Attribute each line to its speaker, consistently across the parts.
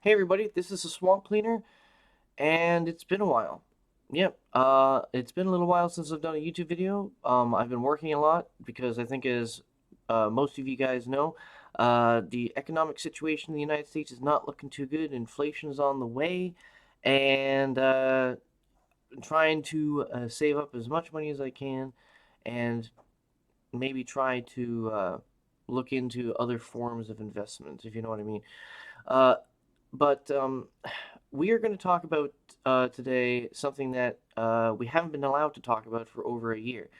Speaker 1: Hey everybody, this is the Swamp Cleaner, and it's been a while. Yep, it's been a little while since I've done a YouTube video. I've been working a lot because I think, as most of you guys know, the economic situation in the United States is not looking too good. Inflation is on the way, and trying to save up as much money as I can, and maybe try to look into other forms of investments, if you know what I mean. Uh, but we are going to talk about today something that we haven't been allowed to talk about for over a year.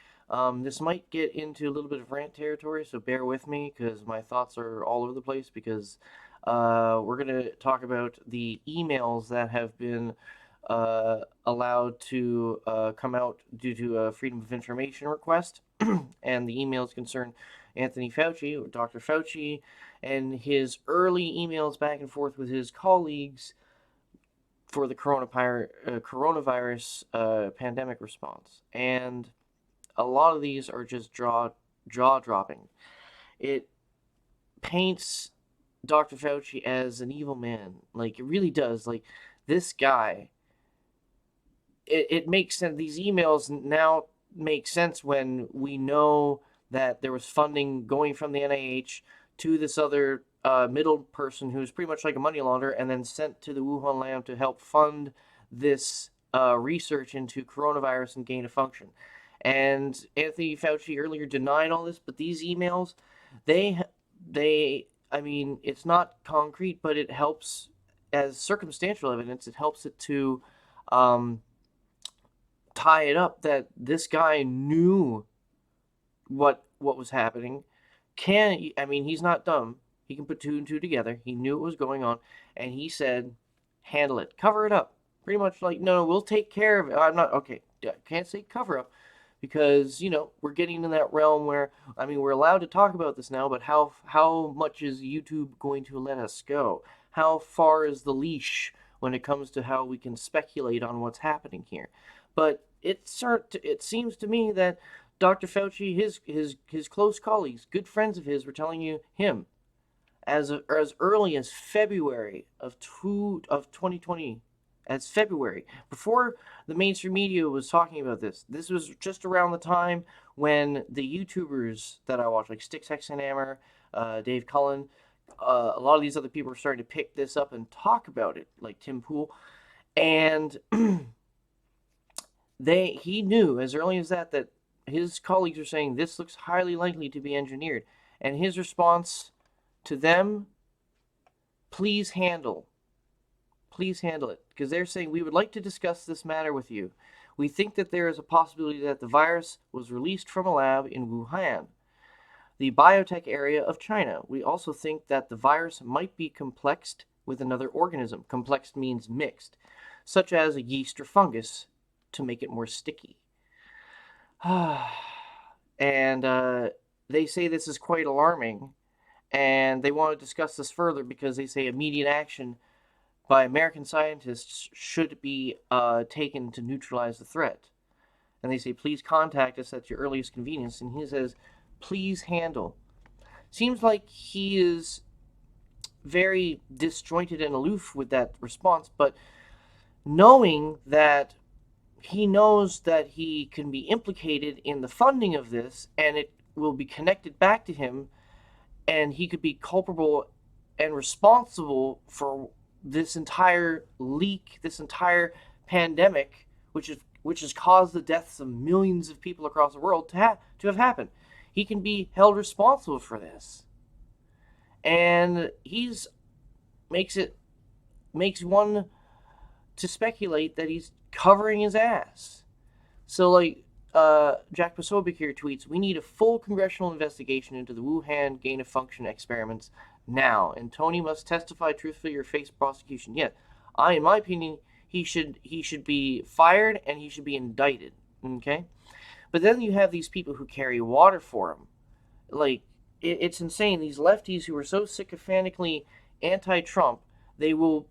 Speaker 1: This might get into a little bit of rant territory, so bear with me because my thoughts are all over the place. Because we're going to talk about the emails that have been allowed to come out due to a Freedom of Information request, and the emails concern Anthony Fauci, or Dr. Fauci, and his early emails back and forth with his colleagues for the coronavirus pandemic response. And a lot of these are just jaw dropping. It paints Dr. Fauci as an evil man. Like, it really does. Like, this guy, it makes sense. These emails now make sense when we know that there was funding going from the NIH to this other middle person who's pretty much like a money launderer, and then sent to the Wuhan lab to help fund this research into coronavirus and gain of function. And Anthony Fauci earlier denied all this, but these emails, they I mean, it's not concrete, but it helps as circumstantial evidence. It helps it to um, tie it up that this guy knew what was happening. I mean, he's not dumb. He can put two and two together. He knew what was going on, and he said, "Handle it, cover it up." Pretty much like, no, we'll take care of it. I'm not okay. I can't say cover up because we're getting in that realm where, I mean, we're allowed to talk about this now, but how much is YouTube going to let us go? How far is the leash when it comes to how we can speculate on what's happening here? But it seems to me that Dr. Fauci, his close colleagues, good friends of his, were telling him as early as February of 2020, as February, before the mainstream media was talking about this. This was just around the time when the YouTubers that I watch, like Styx Hexenhammer, Dave Cullen, a lot of these other people were starting to pick this up and talk about it, like Tim Pool, and he knew as early as that his colleagues were saying this looks highly likely to be engineered, and his response to them, please handle it, because they're saying, we would like to discuss this matter with you. We think that there is a possibility that the virus was released from a lab in Wuhan, the biotech area of China. We also think that the virus might be complexed with another organism. Complexed means mixed, such as a yeast or fungus, to make it more sticky. And they say this is quite alarming, and they want to discuss this further because they say immediate action by American scientists should be taken to neutralize the threat. And they say, please contact us at your earliest convenience. And he says, please handle. Seems like he is very disjointed and aloof with that response, but knowing that he knows that he can be implicated in the funding of this, and it will be connected back to him, and he could be culpable and responsible for this entire leak, this entire pandemic, which has caused the deaths of millions of people across the world to have happened. He can be held responsible for this, and he's makes one to speculate that he's covering his ass. So, like, Jack Posobiec here tweets, we need a full congressional investigation into the Wuhan gain-of-function experiments now, and Tony must testify truthfully or face prosecution. Yeah, in my opinion, he should be fired and he should be indicted. Okay, but then you have these people who carry water for him. Like, it's insane. These lefties who are so sycophantically anti-Trump, they will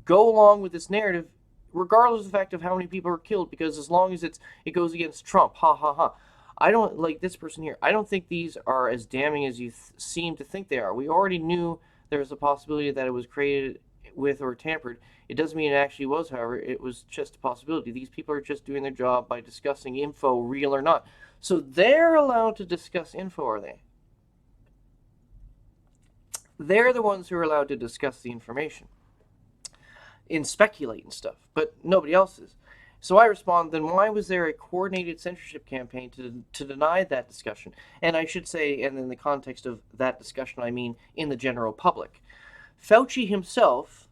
Speaker 1: go along with this narrative regardless of the fact of how many people are killed, because as long as it goes against Trump, ha ha ha. I don't like this person here. I don't think these are as damning as you seem to think they are. We already knew there was a possibility that it was created with or tampered. It doesn't mean it actually was, however. It was just a possibility. These people are just doing their job by discussing info, real or not. So they're allowed to discuss info, are they? They're the ones who are allowed to discuss the information and speculate and stuff, but nobody else is. So I respond, then why was there a coordinated censorship campaign to deny that discussion? And I should say, and in the context of that discussion, I mean in the general public. Fauci himself,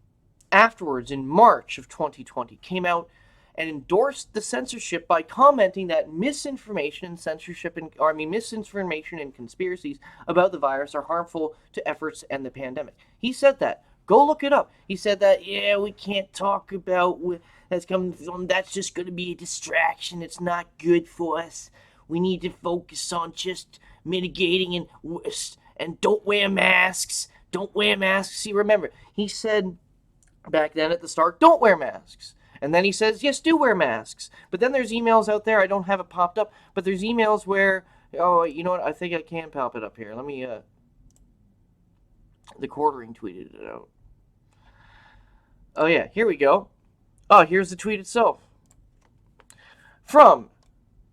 Speaker 1: afterwards in March of 2020, came out and endorsed the censorship by commenting that misinformation and censorship, misinformation and conspiracies about the virus are harmful to efforts to end the pandemic. He said that. Go look it up. He said that, yeah, we can't talk about that's coming from, that's just going to be a distraction. It's not good for us. We need to focus on just mitigating and don't wear masks. Don't wear masks. See, remember, he said back then at the start, don't wear masks. And then he says, yes, do wear masks. But then there's emails out there, I don't have it popped up, but there's emails where, oh, you know what, I think I can pop it up here. Let me, the Quartering tweeted it out. Oh yeah, here we go. Oh, here's the tweet itself. From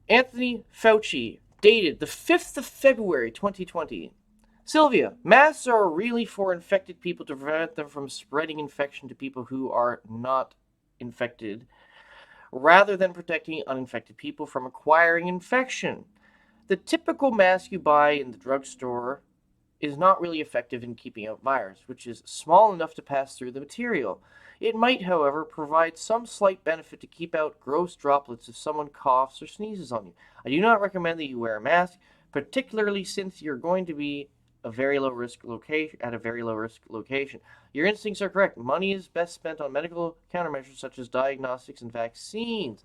Speaker 1: Anthony Fauci, dated the 5th of February, 2020. Sylvia, masks are really for infected people to prevent them from spreading infection to people who are not infected, rather than protecting uninfected people from acquiring infection. The typical mask you buy in the drugstore is not really effective in keeping out virus, which is small enough to pass through the material. It might, however, provide some slight benefit to keep out gross droplets if someone coughs or sneezes on you. I do not recommend that you wear a mask, particularly since you're going to be a very low risk location at a very low risk location. Your instincts are correct. Money is best spent on medical countermeasures such as diagnostics and vaccines.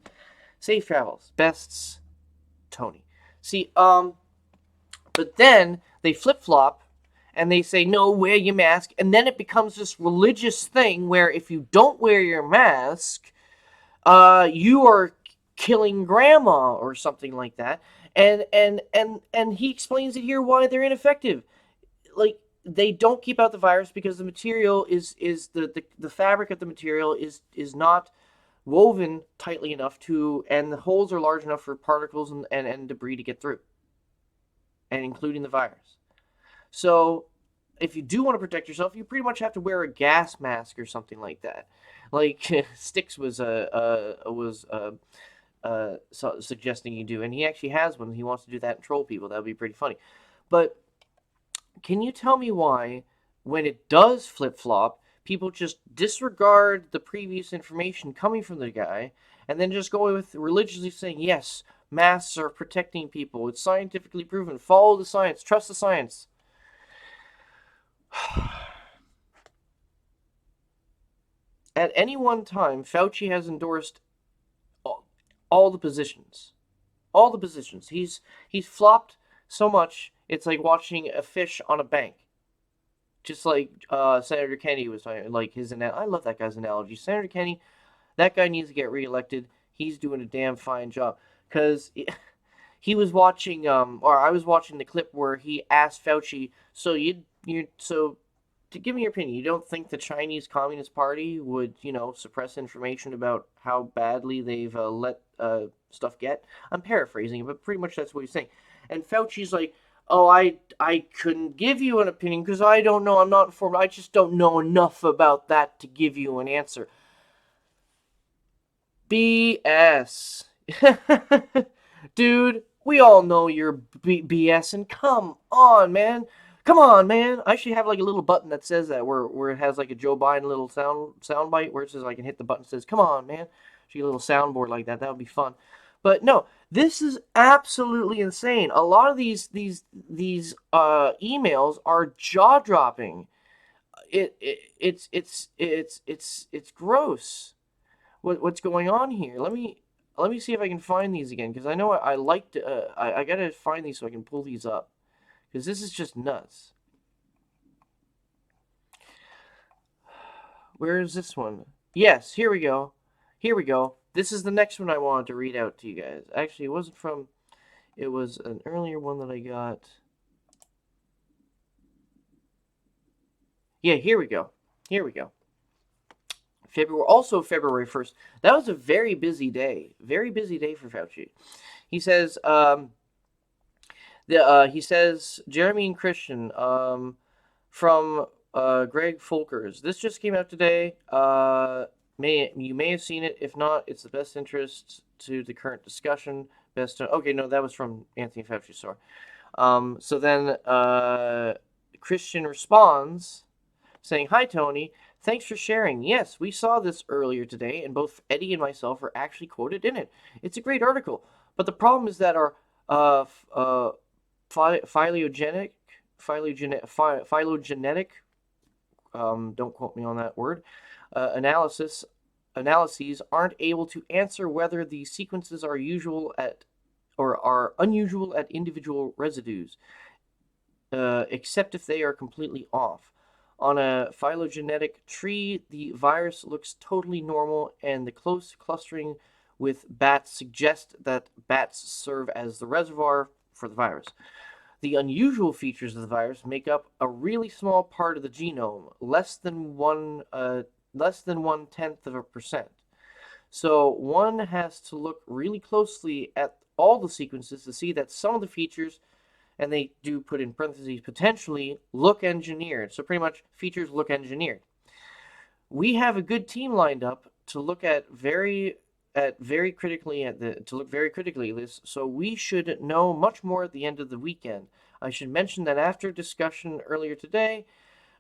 Speaker 1: Safe travels. Bests, Tony. See, but then they flip-flop and they say, no, wear your mask. And then it becomes this religious thing where if you don't wear your mask, you are killing grandma or something like that. And he explains it here why they're ineffective. Like, they don't keep out the virus because the material is the fabric of the material is not woven tightly enough to, and the holes are large enough for particles and debris to get through, and including the virus. So if you do want to protect yourself, you pretty much have to wear a gas mask or something like that. Like Styx was suggesting you do, and he actually has one. He wants to do that and troll people. That would be pretty funny. But can you tell me why, when it does flip-flop, people just disregard the previous information coming from the guy and then just go with religiously saying, yes, masks are protecting people. It's scientifically proven. Follow the science. Trust the science. At any one time, Fauci has endorsed all the positions. All the positions. He's flopped so much, it's like watching a fish on a bank. Just like Senator Kennedy was talking, like I love that guy's analogy. Senator Kennedy, that guy needs to get reelected. He's doing a damn fine job. Because he was watching, or I was watching the clip where he asked Fauci, so to give me your opinion, you don't think the Chinese Communist Party would, suppress information about how badly they've let stuff get? I'm paraphrasing it, but pretty much that's what he's saying. And Fauci's like, oh, I couldn't give you an opinion because I don't know, I'm not informed, I just don't know enough about that to give you an answer. BS. Dude, we all know you're BSing. Come on, man. Come on, man. I should have like a little button that says that where it has like a Joe Biden little sound bite where it says I can hit the button that says, come on, man. Should get a little soundboard like that. That would be fun. But no, this is absolutely insane. A lot of these emails are jaw dropping. It's gross. What's going on here? Let me see if I can find these again, because I know I like to. I gotta find these so I can pull these up, because this is just nuts. Where is this one? Yes, here we go. Here we go. This is the next one I wanted to read out to you guys. Actually, it wasn't from. It was an earlier one that I got. Yeah, here we go. Here we go. February 1st. That was a very busy day. Very busy day for Fauci. He says, he says, Jeremy and Christian, from Greg Folkers. This just came out today. You may have seen it. If not, it's the best interest to the current discussion. Okay, no, that was from Anthony Fauci. Sorry. So then Christian responds saying, "Hi, Tony. Thanks for sharing. Yes, we saw this earlier today, and both Eddie and myself are actually quoted in it. It's a great article. But the problem is that our phylogenetic, don't quote me on that word, analyses aren't able to answer whether the sequences are usual at or are unusual at individual residues, except if they are completely off. On a phylogenetic tree, the virus looks totally normal, and the close clustering with bats suggests that bats serve as the reservoir for the virus. The unusual features of the virus make up a really small part of the genome, less than 1/10%. So one has to look really closely at all the sequences to see that some of the features, and they do put in parentheses, potentially look engineered. So pretty much features look engineered. We have a good team lined up to look at very critically at this. So we should know much more at the end of the weekend. I should mention that after discussion earlier today,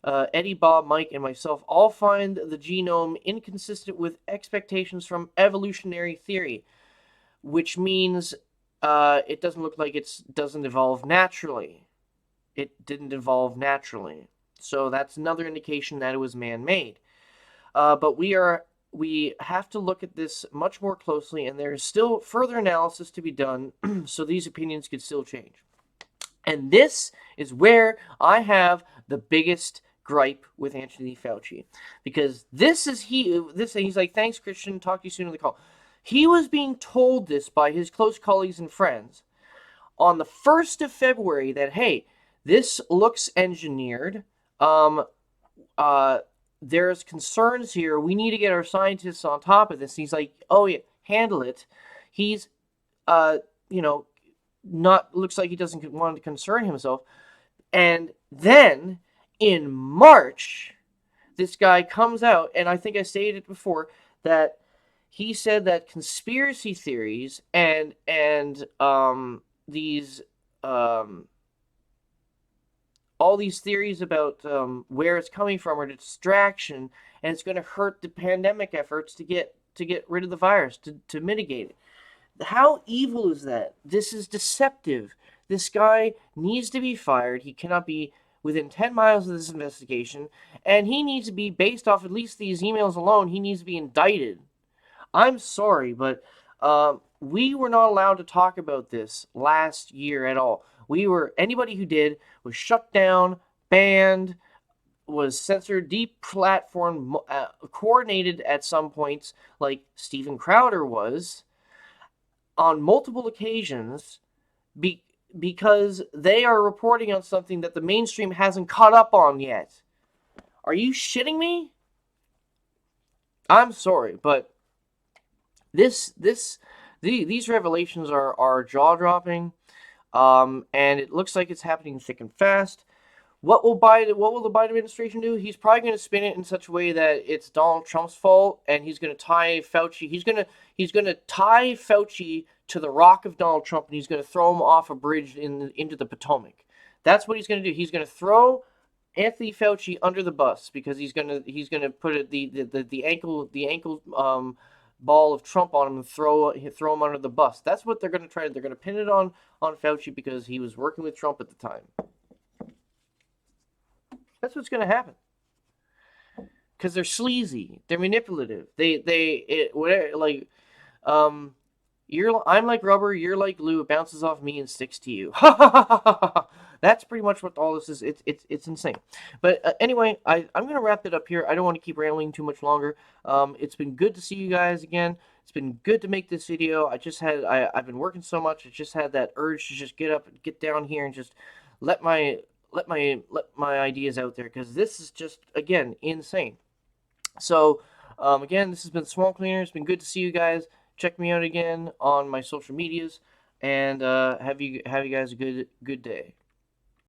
Speaker 1: Eddie, Bob, Mike, and myself all find the genome inconsistent with expectations from evolutionary theory, which means it doesn't look like it doesn't evolve naturally. It didn't evolve naturally. So that's another indication that it was man-made. But we have to look at this much more closely, and there is still further analysis to be done, so these opinions could still change. And this is where I have the biggest gripe with Anthony Fauci, because he's like, "Thanks, Christian. Talk to you soon on the call." He was being told this by his close colleagues and friends on the 1st of February that, hey, this looks engineered. There's concerns here. We need to get our scientists on top of this. And he's like, "Oh yeah, handle it." He's, looks like he doesn't want to concern himself. And then in March, this guy comes out, and I think I stated it before, that he said that conspiracy theories and these all these theories about where it's coming from are a distraction, and it's going to hurt the pandemic efforts to get rid of the virus, to mitigate it. How evil is that? This is deceptive. This guy needs to be fired. He cannot be within 10 miles of this investigation, and he needs to be, based off at least these emails alone, he needs to be indicted. I'm sorry, but we were not allowed to talk about this last year at all. Anybody who did was shut down, banned, was censored, deplatformed, coordinated at some points, like Steven Crowder was, on multiple occasions, because they are reporting on something that the mainstream hasn't caught up on yet. Are you shitting me? I'm sorry, but these revelations are jaw-dropping, and it looks like it's happening thick and fast. What will the Biden administration do? He's probably going to spin it in such a way that it's Donald Trump's fault, and he's going to tie Fauci. He's going to tie Fauci to the rock of Donald Trump, and he's going to throw him off a bridge into the Potomac. That's what he's going to do. He's going to throw Anthony Fauci under the bus, because he's going to put the ankle ball of Trump on him and throw him under the bus. That's what they're going to try. They're going to pin it on Fauci because he was working with Trump at the time. That's what's going to happen. Because they're sleazy, they're manipulative. I'm like rubber, you're like glue. It bounces off me and sticks to you. That's pretty much what all this is. It's insane. But anyway, I'm going to wrap it up here. I don't want to keep rambling too much longer. It's been good to see you guys again. It's been good to make this video. I've been working so much. I just had that urge to just get up and get down here and just let my ideas out there, because this is just, again, insane. So Again, this has been Swamp Cleaner. It's been good to see you guys. Check me out again on my social medias, and have you guys a good day.